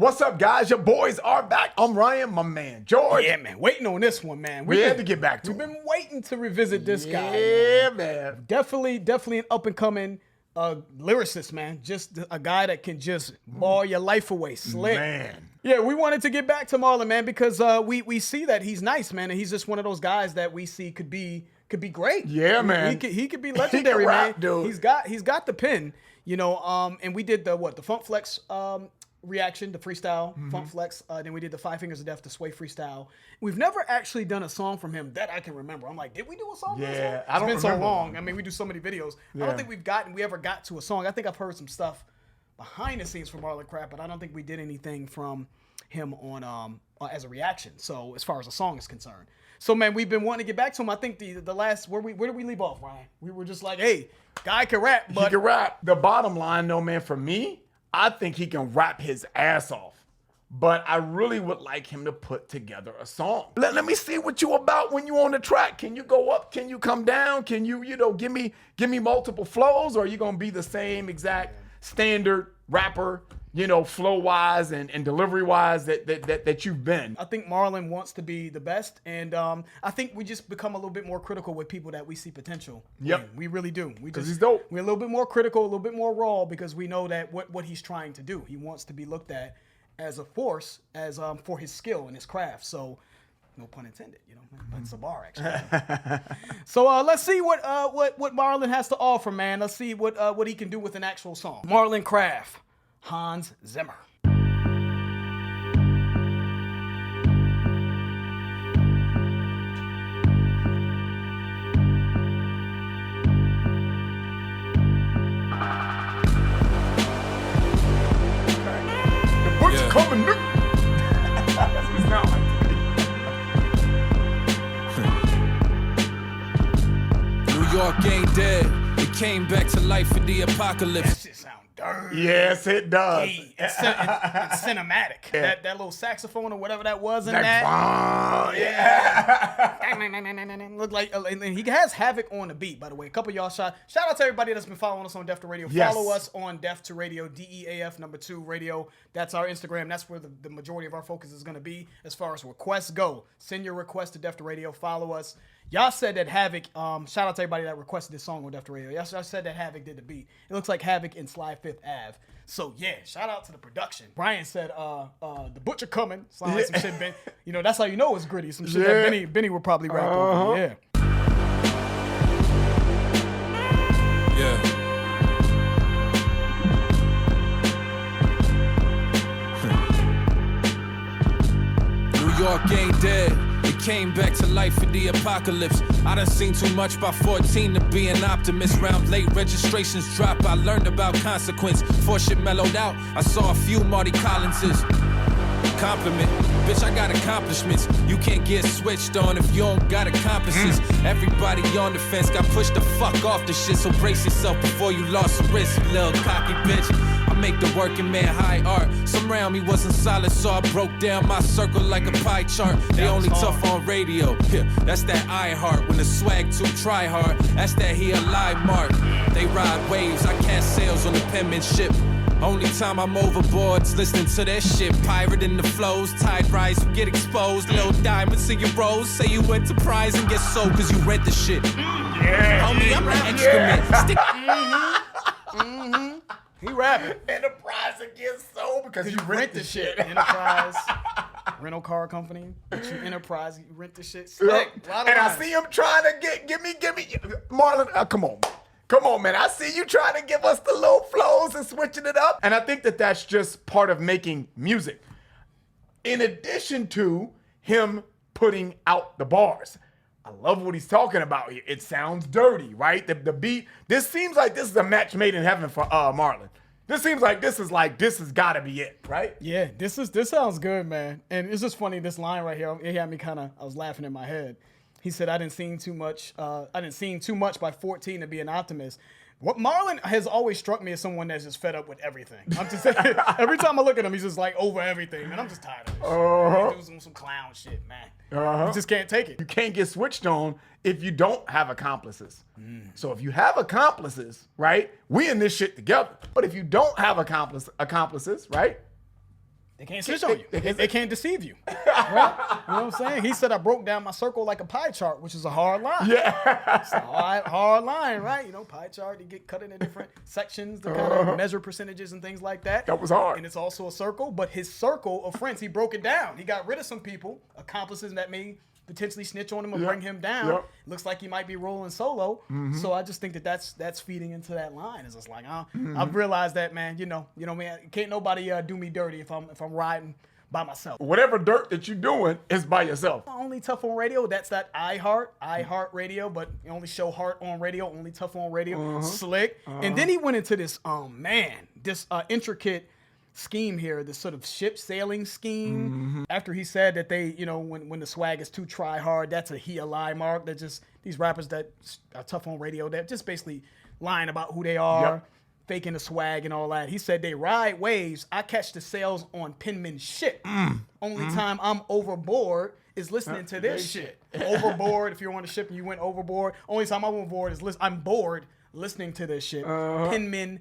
What's up, guys? Your boys are back. I'm Ryan, my man, George. Yeah, man. Waiting on this one, man. We had to get back to We've him. been waiting to revisit this guy. Yeah, man. Definitely an up-and-coming lyricist, man. Just a guy that can just ball your life away. Slick. Man. Yeah, we wanted to get back to Marlon, man, because we see that he's nice, man, and he's just one of those guys that we see could be great. Yeah, man. He could be legendary, rap, man. dude. He's got the pen, you know. And we did the Funk Flex reaction, the freestyle Funk Flex. Then we did the Five Fingers of Death, the Sway freestyle. We've never actually done a song from him that I can remember. I'm like, did we do a song? Yeah, I don't. It's been remember. so long. I mean, we do so many videos. Yeah. I don't think we ever got to a song. I think I've heard some stuff behind the scenes from Marlon Craft, but I don't think we did anything from him on as a reaction. So as far as the song is concerned. So man, we've been wanting to get back to him. I think the last where did we leave off, Ryan? We were just like, hey, guy can rap, but He can rap. The bottom line, though, man, for me, I think he can rap his ass off. But I really would like him to put together a song. Let me see what you about when you on the track. Can you go up? Can you come down? Can you give me multiple flows? Or are you gonna be the same exact standard rapper, flow-wise and delivery-wise that you've been? I think Marlon wants to be the best, and I think we just become a little bit more critical with people that we see potential. Yep. We really do. He's dope. We're a little bit more critical, a little bit more raw, because we know that what he's trying to do. He wants to be looked at as a force, as for his skill and his craft. So, no pun intended, but it's a bar actually. So let's see what Marlon has to offer, man. Let's see what he can do with an actual song. Marlon Craft, Hans Zimmer. Coming new. That's what it sounds like to me. New York ain't dead. It came back to life in the apocalypse. That shit sound dirty. Yes, it does. Hey, it's cinematic. Yeah. That little saxophone or whatever that was in Like, that. yeah. Look like, and he has Havoc on the beat, by the way. A couple of y'all shout out to everybody that's been following us on Def to Radio. Yes. Follow us on Def to Radio, DEAF #2 Radio. That's our Instagram. That's where the majority of our focus is going to be as far as requests go. Send your request to Def to Radio. Follow us. Y'all said that Havoc, shout out to everybody that requested this song on Def to Radio. Y'all said that Havoc did the beat. It looks like Havoc in Sly Fifth Ave. So yeah, shout out to the production. Brian said, the butcher coming. Sound like some shit, Ben. That's how you know it's gritty. Some shit that Benny would probably rap over. Yeah. Yeah. New York ain't dead. It came back to life in the apocalypse. I done seen too much by 14 to be an optimist. Round late registrations drop, I learned about consequence. Before shit mellowed out, I saw a few Marty Collinses. Compliment, bitch, I got accomplishments. You can't get switched on if you don't got accomplices. Everybody on the fence got pushed the fuck off the shit, so brace yourself before you lost some wrist, you little cocky bitch. I make the working man high art. Some around me wasn't solid, so I broke down my circle like a pie chart. They only tough on radio. Yeah, that's that I heart. When the swag too try hard, that's that he alive mark. They ride waves, I cast sails on the penmanship. Only time I'm overboard's listening to that shit. Pirate in the flows, tide rise, you get exposed. Little diamonds in your rose, say you enterprise and get sold cause you rent the shit. Yeah. Homie, I'm the excrement. Stick. He rapping. Enterprise against soul because you rent the shit. Enterprise, rental car company. But you Enterprise, you rent the shit. Slick. And I see him trying to give me Marlon. Come on. Come on, man. I see you trying to give us the low flows and switching it up. And I think that that's just part of making music. In addition to him putting out the bars. I love what he's talking about here. It sounds dirty, right? The beat. This seems like this is a match made in heaven for Marlon. This seems like this has got to be it, right? Yeah, this sounds good, man. And it's just funny, this line right here, it had me I was laughing in my head. He said, I didn't seen too much by 14 to be an optimist. What Marlon has always struck me as someone that's just fed up with everything. I'm just every time I look at him, he's just like over everything, man. I'm just tired of this. Doing some clown shit, man. You just can't take it. You can't get switched on if you don't have accomplices. So if you have accomplices, right, we in this shit together. But if you don't have accomplices, right, They can't snitch on you. They can't deceive you. Right? You know what I'm saying? He said I broke down my circle like a pie chart, which is a hard line. Yeah. It's a hard line, right? You know, pie chart, you get cut into different sections to kind of measure percentages and things like that. That was hard. And it's also a circle, but his circle of friends, he broke it down. He got rid of some people, accomplices that may potentially snitch on him or bring him down. Yep. Looks like he might be rolling solo. So I just think that's feeding into that line. It's just like, I've realized that, man, you know, man, can't nobody do me dirty if I'm riding by myself. Whatever dirt that you're doing is by yourself. Only Tough on Radio, that's that iHeart Radio, but you only show Heart on radio, only Tough on Radio, Slick. And then he went into this, this intricate scheme here, this sort of ship sailing scheme. After he said that they, you know, when the swag is too try hard, that's a lie mark. That just these rappers that are tough on radio, they're just basically lying about who they are, faking the swag and all that. He said they ride waves. I catch the sails on penmanship. Only time I'm overboard is listening to this shit. Overboard, if you're on a ship and you went overboard, only time I'm overboard is I'm bored listening to this shit. Penmanship.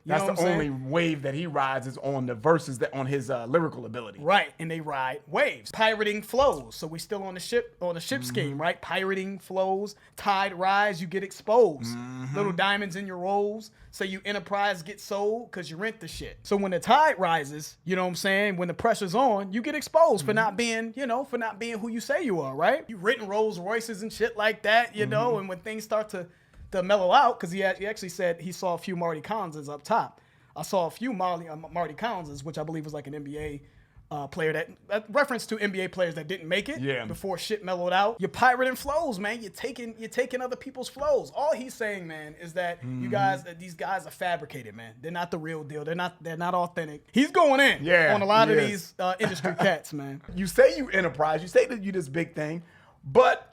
You That's know what the I'm only saying? wave that he rides is on the verses that on his lyrical ability. Right, and they ride waves. Pirating flows. So we still on the ship scheme, right? Pirating flows. Tide rise, you get exposed. Little diamonds in your rolls. So you enterprise get sold because you rent the shit. So when the tide rises, you know what I'm saying? When the pressure's on, you get exposed for not being, for not being who you say you are, right? You written Rolls Royces and shit like that, you know, and when things start to mellow out, because he actually said he saw a few Marty Collinses up top. I saw a few Marty Collinses, which I believe was like an NBA player that reference to NBA players that didn't make it before shit mellowed out. You're pirating flows, man. You're taking other people's flows. All he's saying, man, is that these guys are fabricated, man. They're not the real deal. They're not authentic. He's going in on a lot of these industry cats, man. You say you enterprise, you say that you this big thing, but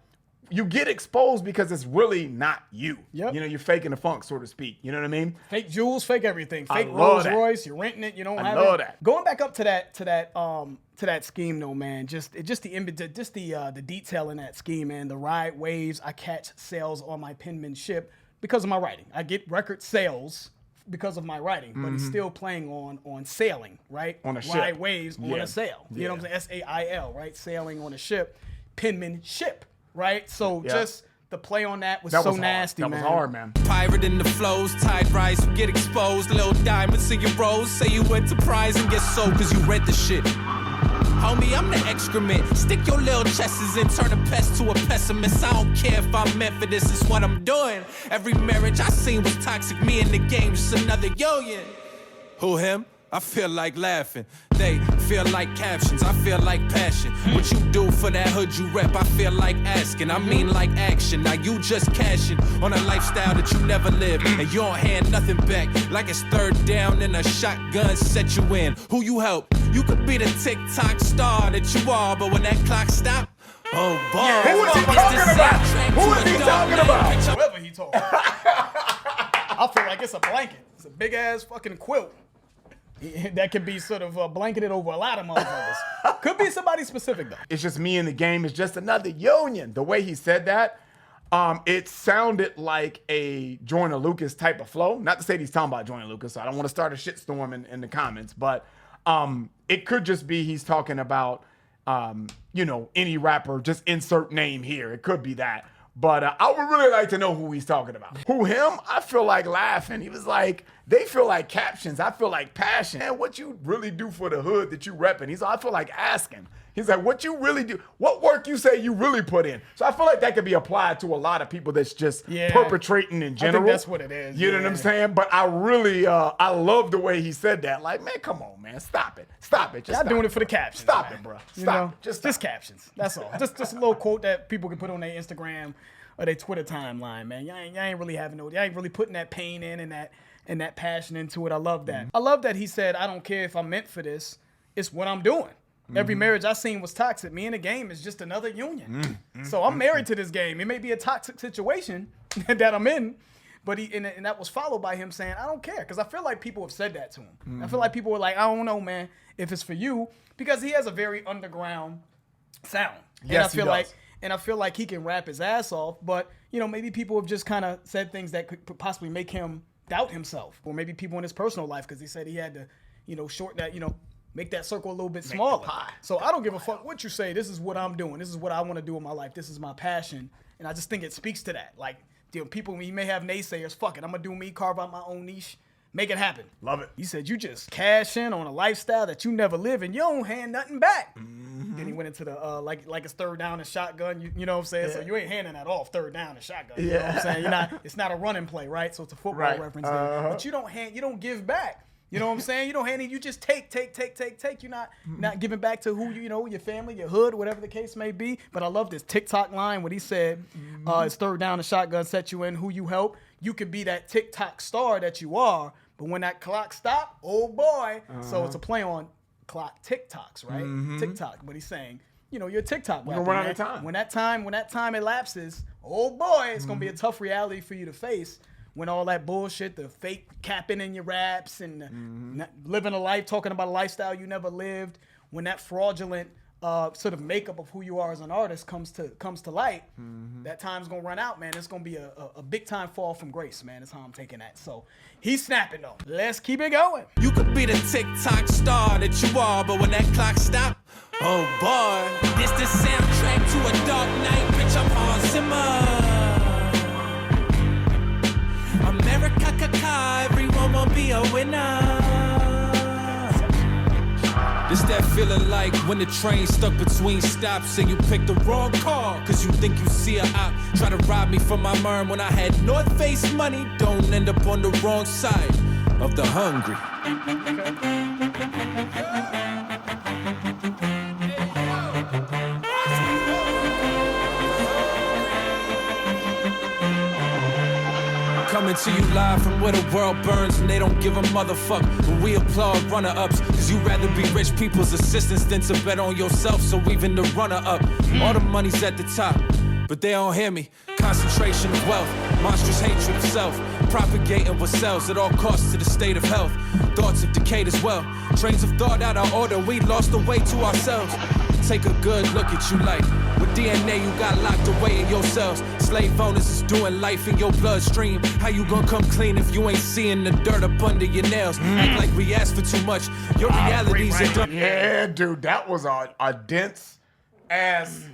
you get exposed because it's really not you. Yep. You know, you're faking the funk, so to speak. You know what I mean? Fake jewels, fake everything. Fake love Rolls that. Royce. You're renting it. You don't have it. I love that. Going back up to that scheme though, man. Just the detail in that scheme, man. The ride waves. I catch sales on my penmanship because of my writing. I get record sales because of my writing, but it's still playing on sailing, right? On a ship. Ride waves on a sail. You know what I'm saying? SAIL, right? Sailing on a ship. Penmanship. Right? So just the play on that was so nasty, man. That was hard, man. Pirate in the flows, tide rise, you get exposed. Little diamonds in your rolls, say you enterprise and get sold cause you read the shit. Homie, I'm the excrement. Stick your little chests in, turn a pest to a pessimist. I don't care if I'm meant for this, it's what I'm doing. Every marriage I seen was toxic, me in the game, just another yo-yin. Who, him? I feel like laughing. They feel like captions. I feel like passion. What you do for that hood you rep, I feel like asking. I mean like action. Now you just cashing on a lifestyle that you never lived, and you don't hand nothing back. Like it's third down and a shotgun set you in. Who you help? You could be the TikTok star that you are, but when that clock stop, oh boy. Who is he talking about? Who is he talking about? Whoever he talking about. I feel like it's a blanket. It's a big ass fucking quilt. That could be sort of blanketed over a lot of motherfuckers. Could be somebody specific, though. It's just me in the game. It's just another union. The way he said that, it sounded like a Joyner Lucas type of flow. Not to say he's talking about Joyner Lucas, so I don't want to start a shitstorm in the comments, but it could just be he's talking about, any rapper, just insert name here. It could be that. But I would really like to know who he's talking about. Who, him? I feel like laughing. He was like, they feel like captions. I feel like passion. And what you really do for the hood that you repping? He's like, I feel like asking. He's like, what you really do? What work you say you really put in? So I feel like that could be applied to a lot of people that's just perpetrating in general. I think that's what it is. You know what I'm saying? But I really, I love the way he said that. Like, man, come on, man. Stop it. Stop it. Y'all doing it for the captions. Stop man. it, bro. Stop. Just captions. That's all. just a little quote that people can put on their Instagram or their Twitter timeline, man. Y'all ain't really having y'all ain't really putting that pain in and that passion into it. I love that. I love that he said, I don't care if I'm meant for this. It's what I'm doing. Every marriage I seen was toxic. Me in the game is just another union. So I'm married to this game. It may be a toxic situation that I'm in, but and that was followed by him saying, I don't care. Because I feel like people have said that to him. I feel like people were like, I don't know, man, if it's for you. Because he has a very underground sound. Yes, he does. And I feel like he can rap his ass off, but, maybe people have just kind of said things that could possibly make him doubt himself. Or maybe people in his personal life, because he said he had to, shorten that, make that circle a little bit smaller. pie. So I don't give a fuck what you say. This is what I'm doing. This is what I want to do in my life. This is my passion. And I just think it speaks to that. Like, people, you may have naysayers. Fuck it. I'm going to do me, carve out my own niche. Make it happen. Love it. He said, you just cash in on a lifestyle that you never live and you don't hand nothing back. Then he went into the, like it's third down and shotgun. You know what I'm saying? Yeah. So you ain't handing that off, third down and shotgun. You know what I'm saying? It's not a running play, right? So it's a football reference there. But you don't give back. You know what I'm saying? You don't hand it, you just take. You're not giving back to who your family, your hood, whatever the case may be. But I love this TikTok line when he said, it's third down and shotgun, set you in, who you help. You could be that TikTok star that you are, but when that clock stop, oh boy. So it's a play on clock TikToks, right? TikTok. But he's saying, you're a TikTok rapper. You're gonna run out of time. When that time elapses, oh boy, it's gonna be a tough reality for you to face. When all that bullshit, the fake capping in your raps and living a life, talking about a lifestyle you never lived, when that fraudulent sort of makeup of who you are as an artist comes to light, that time's gonna run out, man. It's gonna be a big time fall from grace, man. That's how I'm taking that. So he's snapping though. Let's keep it going. You could be the TikTok star that you are, but when that clock stop, oh boy, this the soundtrack to a dark night, bitch. I'm Hans Zimmer. America, everyone will be a winner. This that feeling like when the train stuck between stops and you picked the wrong car cause you think you see a op try to rob me from my merm when I had North Face money. Don't end up on the wrong side of the hungry. Coming to you live from where the world burns and they don't give a motherfuck. But we applaud runner-ups, cause you'd rather be rich people's assistants than to bet on yourself. So even the runner-up, all the money's at the top, but they don't hear me. Concentration of wealth, monstrous hatred of self, propagating what sells at all costs to the state of health. Thoughts have decayed as well. Trains of thought out of order, we lost the way to ourselves. Take a good look at you like with DNA you got locked away in your cells. Slave owners is doing life in your bloodstream. How you gonna come clean if you ain't seeing the dirt up under your nails? Act like we asked for too much. Your realities are done. Yeah, dude, that was a dense ass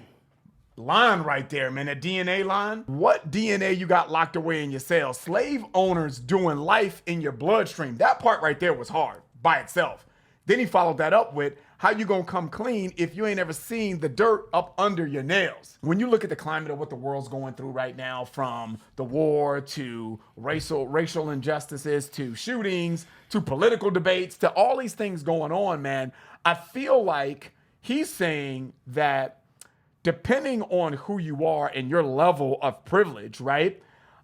line right there, man. That DNA line. What DNA you got locked away in your cells? Slave owners doing life in your bloodstream. That part right there was hard by itself. Then he followed that up with, how you gonna come clean if you ain't ever seen the dirt up under your nails? When you look at the climate of what the world's going through right now, from the war to racial injustices to shootings to political debates to all these things going on, man, I feel like he's saying that depending on who you are and your level of privilege, right?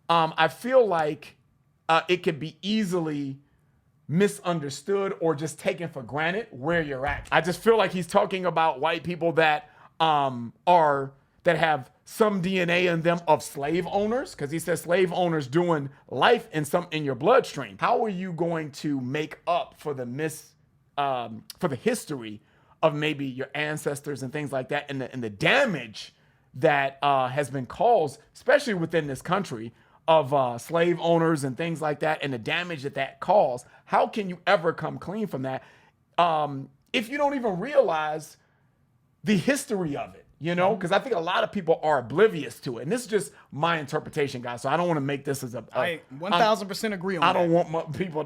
I feel like it could be easily misunderstood or just taken for granted where you're at. I just feel like he's talking about white people that have some DNA in them of slave owners, because he says slave owners doing life in your bloodstream. How are you going to make up for the history of maybe your ancestors and things like that, and the damage that has been caused, especially within this country, of slave owners and things like that, and the damage that caused? How can you ever come clean from that if you don't even realize the history of it? Because I think a lot of people are oblivious to it. And this is just my interpretation, guys. So I don't want to make this as I 1,000% agree on that. I don't want people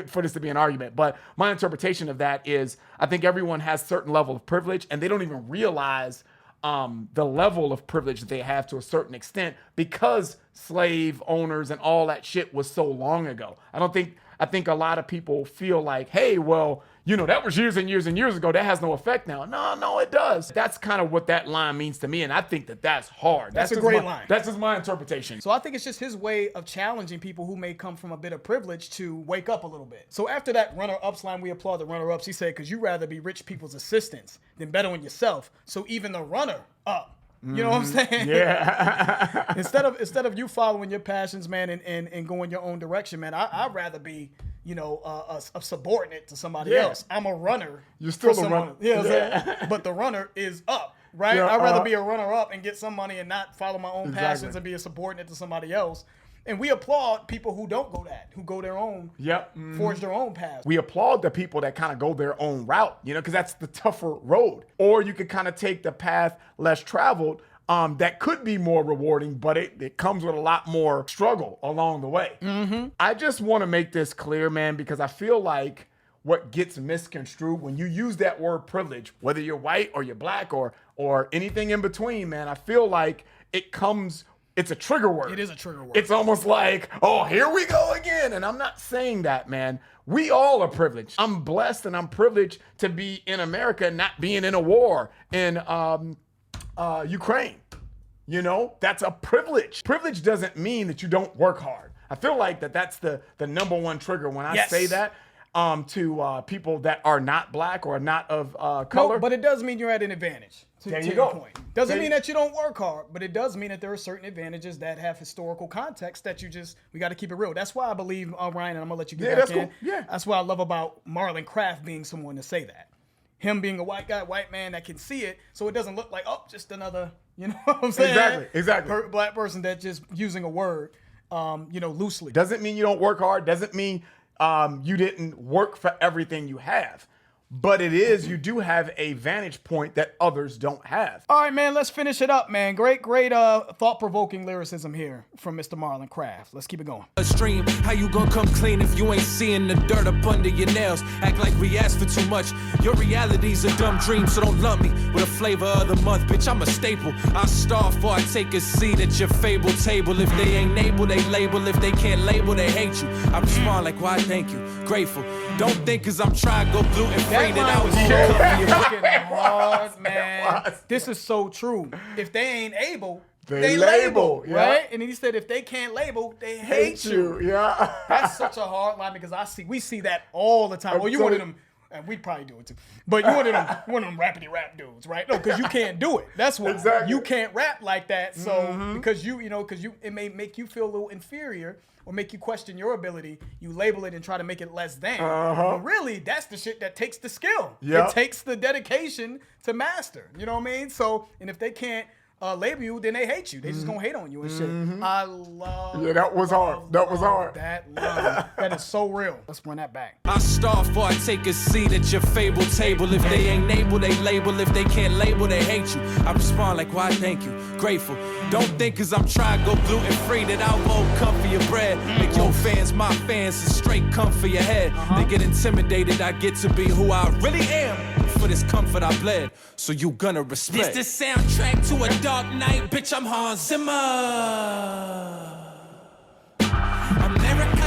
for this to be an argument. But my interpretation of that is I think everyone has a certain level of privilege, and they don't even realize the level of privilege that they have to a certain extent because slave owners and all that shit was so long ago. I think a lot of people feel like, hey, well, that was years and years and years ago. That has no effect now. No, it does. That's kind of what that line means to me. And I think that's hard. That's a great line. That's just my interpretation. So I think it's just his way of challenging people who may come from a bit of privilege to wake up a little bit. So after that runner-ups line, we applaud the runner-ups. He said, because you'd rather be rich people's assistants than bet on yourself. So even the runner-up, you know what I'm saying? Yeah. instead of you following your passions, man, and going your own direction, man, I'd rather be, a subordinate to somebody else. I'm a runner. You're still a runner. Yeah. But the runner is up, right? Yeah, I'd rather be a runner up and get some money and not follow my own passions and be a subordinate to somebody else And we applaud people who don't go that, who go their own, forge their own path. We applaud the people that kind of go their own route, because that's the tougher road. Or you could kind of take the path less traveled that could be more rewarding, but it comes with a lot more struggle along the way. I just want to make this clear, man, because I feel like what gets misconstrued when you use that word privilege, whether you're white or you're black or anything in between, man, I feel like it's a trigger word. It is a trigger word. It's almost like, oh, here we go again. And I'm not saying that, man. We all are privileged. I'm blessed and I'm privileged to be in America and not being in a war in Ukraine. That's a privilege. Privilege doesn't mean that you don't work hard. I feel like that's the number one trigger when I say that to people that are not black or not of color. No, but it does mean you're at an advantage. There you go. Point. Doesn't mean that you don't work hard, but it does mean that there are certain advantages that have historical context that we got to keep it real. That's why I believe, Ryan, and I'm going to let you get back in. Cool. Yeah. That's what I love about Marlon Craft being someone to say that. Him being a white man that can see it, so it doesn't look like, just another, you know what I'm saying? Exactly. Black person that just using a word, loosely. Doesn't mean you don't work hard. Doesn't mean you didn't work for everything you have. But you do have a vantage point that others don't have. All right, man, let's finish it up, man. Great, thought-provoking lyricism here from Mr. Marlon Craft. Let's keep it going. A stream, how you gonna come clean if you ain't seeing the dirt up under your nails? Act like we asked for too much. Your reality's a dumb dream, so don't lump me with a flavor of the month. Bitch, I'm a staple. I starve before I take a seat at your fable table. If they ain't able, they label. If they can't label, they hate you. I respond like, why, thank you. Grateful. Don't think cause I'm trying to go gluten-free that I was hard, man. This is so true. If they ain't able, they label, yeah. right? And then he said, if they can't label, they hate you. Yeah, that's such a hard line because we see that all the time. Well, you one of them, and we'd probably do it too. But you one of them rappity rap dudes, right? No, because you can't do it. That's what you can't rap like that. So because it may make you feel a little inferior. Or make you question your ability, you label it and try to make it less than. But really, that's the shit that takes the skill. Yep. It takes the dedication to master. You know what I mean? So, and if they can't label you, then they hate you. They just gonna hate on you and shit. I love. Yeah, that was hard. That was hard. That is so real. Let's run that back. I starve before I take a seat at your fable table. If they ain't able, they label. If they can't label, they hate you. I respond like, why, thank you. Grateful. Don't think cause I'm trying to go gluten-free that I won't come for your bread. Make your fans my fans and straight come for your head. They get intimidated, I get to be who I really am. For this comfort I bled, so you gonna respect. This the soundtrack to a dark night, bitch, I'm Hans Zimmer. America,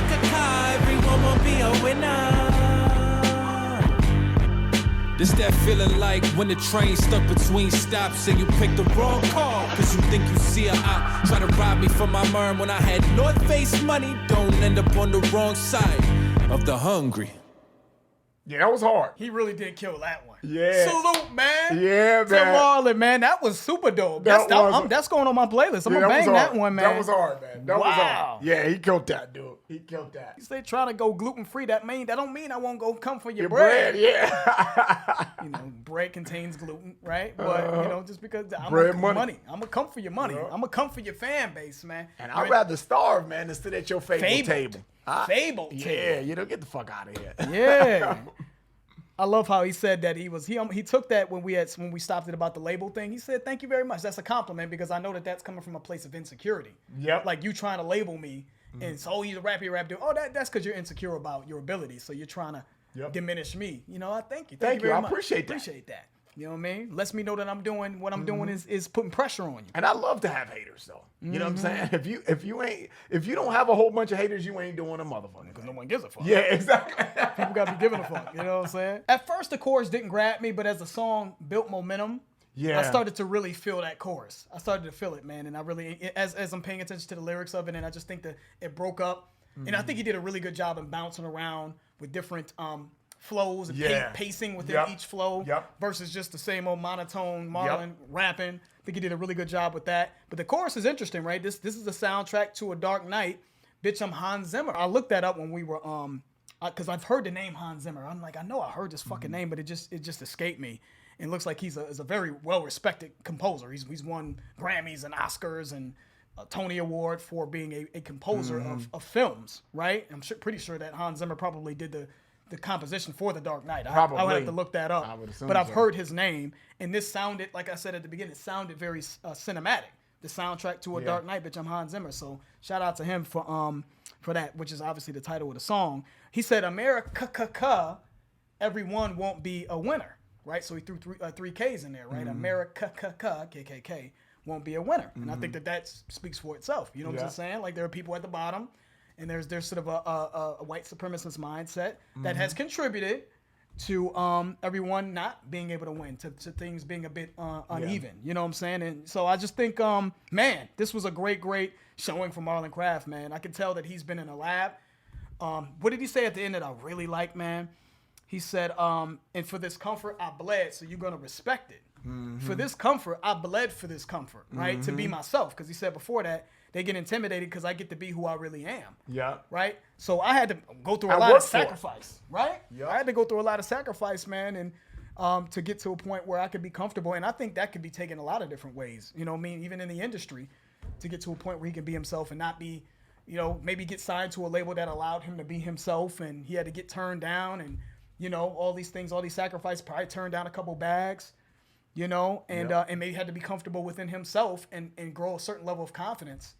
everyone will be a winner. This that feeling like when the train stuck between stops and you picked the wrong car cause you think you see a op try to rob me from my merm when I had North Face money. Don't end up on the wrong side of the hungry. Yeah, that was hard. He really did kill that one. Yeah. Salute, man. Yeah, man. To Marlon, man. That was super dope. That's going on my playlist. I'm going to bang that one, man. That was hard, man. That was hard. Yeah, he killed that, dude. He killed that. You say trying to go gluten-free, that don't mean I won't go come for your bread. Yeah. Bread contains gluten, right? But, just because I'm going to money. I'm going to come for your money. I'm going to come for your fan base, man. And I'd rather starve, man, than sit at your fable table. Fable table. Yeah, get the fuck out of here. Yeah. I love how he said that he took that when we stopped it about the label thing. He said, "Thank you very much. That's a compliment because I know that that's coming from a place of insecurity. Yep. Like you trying to label me and so he's a rappy rap dude. Oh, that's because you're insecure about your ability. So you're trying to diminish me. I thank you. Thank you very much. I appreciate that. You know what I mean? Lets me know that I'm doing what I'm doing is putting pressure on you. And I love to have haters though. You know what I'm saying? If you don't have a whole bunch of haters, you ain't doing a motherfucker. Because no one gives a fuck. Yeah, exactly. People gotta be giving a fuck. You know what I'm saying? At first the chorus didn't grab me, but as the song built momentum, I started to really feel that chorus. I started to feel it, man. And I really, as I'm paying attention to the lyrics of it, and I just think that it broke up. And I think he did a really good job in bouncing around with different flows and pacing within each flow versus just the same old monotone Marlon rapping. I think he did a really good job with that. But the chorus is interesting, right? This is the soundtrack to a dark night. Bitch, I'm Hans Zimmer. I looked that up when we were because I've heard the name Hans Zimmer. I'm like, I know I heard this fucking name, but it just escaped me. And it looks like he's a very well respected composer. He's won Grammys and Oscars and Tony Award for being a composer of films, right? I'm pretty sure that Hans Zimmer probably did the composition for The Dark Knight. I would have to look that up. I would assume but I've so. heard his name, and this sounded, like I said at the beginning, it sounded very cinematic. The soundtrack to A Dark Knight, bitch, I'm Hans Zimmer. So shout out to him for that, which is obviously the title of the song. He said, America, everyone won't be a winner, right? So he threw three Ks in there, right? America, KKK, won't be a winner. And I think that speaks for itself. You know what I'm saying? Like, there are people at the bottom, and there's sort of a white supremacist mindset that has contributed to everyone not being able to win, to things being a bit uneven. You know what I'm saying? And so I just think, man, this was a great showing for Marlon Craft, man. I can tell that he's been in the lab. What did he say at the end that I really like, man? He said, and for this comfort, I bled, so you're going to respect it. For this comfort, I bled for this comfort, right? To be myself. Because he said before that, they get intimidated because I get to be who I really am. Yeah. Right? So I had to go through a lot of sacrifice, right? Yeah. I had to go through a lot of sacrifice, man, and to get to a point where I could be comfortable. And I think that could be taken a lot of different ways. You know what I mean? Even in the industry, to get to a point where he can be himself and not be, you know, maybe get signed to a label that allowed him to be himself, and he had to get turned down, and, you know, all these things, all these sacrifices, probably turned down a couple bags. You know, and maybe had to be comfortable within himself and grow a certain level of confidence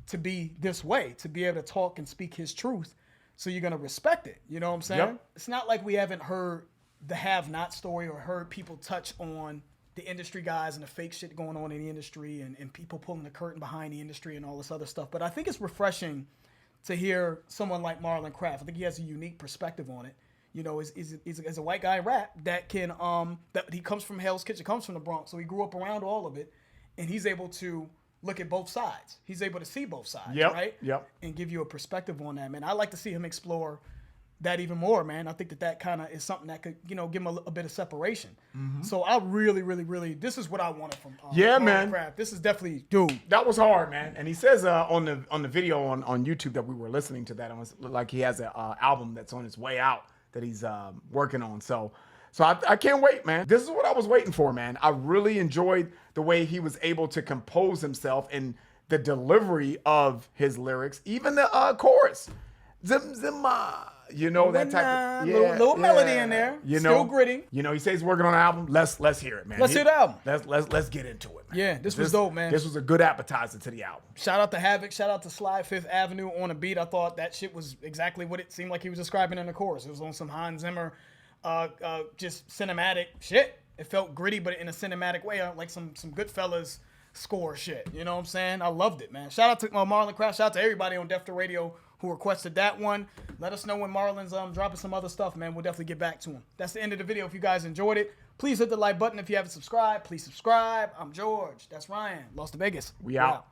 to be this way, to be able to talk and speak his truth. So you're going to respect it. You know what I'm saying? Yep. It's not like we haven't heard the have-not story or heard people touch on the industry guys and the fake shit going on in the industry and people pulling the curtain behind the industry and all this other stuff. But I think it's refreshing to hear someone like Marlon Craft. I think he has a unique perspective on it. You know, is a white guy in rap that can that he comes from Hell's Kitchen, comes from the Bronx, so he grew up around all of it, and he's able to look at both sides. He's able to see both sides, right? Yep. And give you a perspective on that, man. I like to see him explore that even more, man. I think that kind of is something that could, you know, give him a bit of separation. So I really, this is what I wanted from Marlon man. Craft. This is definitely, dude. That was hard, man. And he says on the video on YouTube that we were listening to that, it was like he has an album that's on its way out that he's working on. So I can't wait, man. This is what I was waiting for, man. I really enjoyed the way he was able to compose himself and the delivery of his lyrics, even the chorus. Zim, zim, you know, that type of little melody in there. You Still know, gritty. You know, he says he's working on an album. Let's hear it, man. Let's hear the album. Let's get into it, man. Yeah, this was dope, man. This was a good appetizer to the album. Shout out to Havoc. Shout out to Sly Fifth Avenue on a beat. I thought that shit was exactly what it seemed like he was describing in the chorus. It was on some Hans Zimmer, just cinematic shit. It felt gritty, but in a cinematic way, like some Goodfellas score shit. You know what I'm saying? I loved it, man. Shout out to Marlon Craft. Shout out to everybody on Def to Radio who requested that one. Let us know when Marlon's dropping some other stuff, man. We'll definitely get back to him. That's the end of the video. If you guys enjoyed it, please hit the like button. If you haven't subscribed, please subscribe. I'm George. That's Ryan. Lost to Vegas. We out.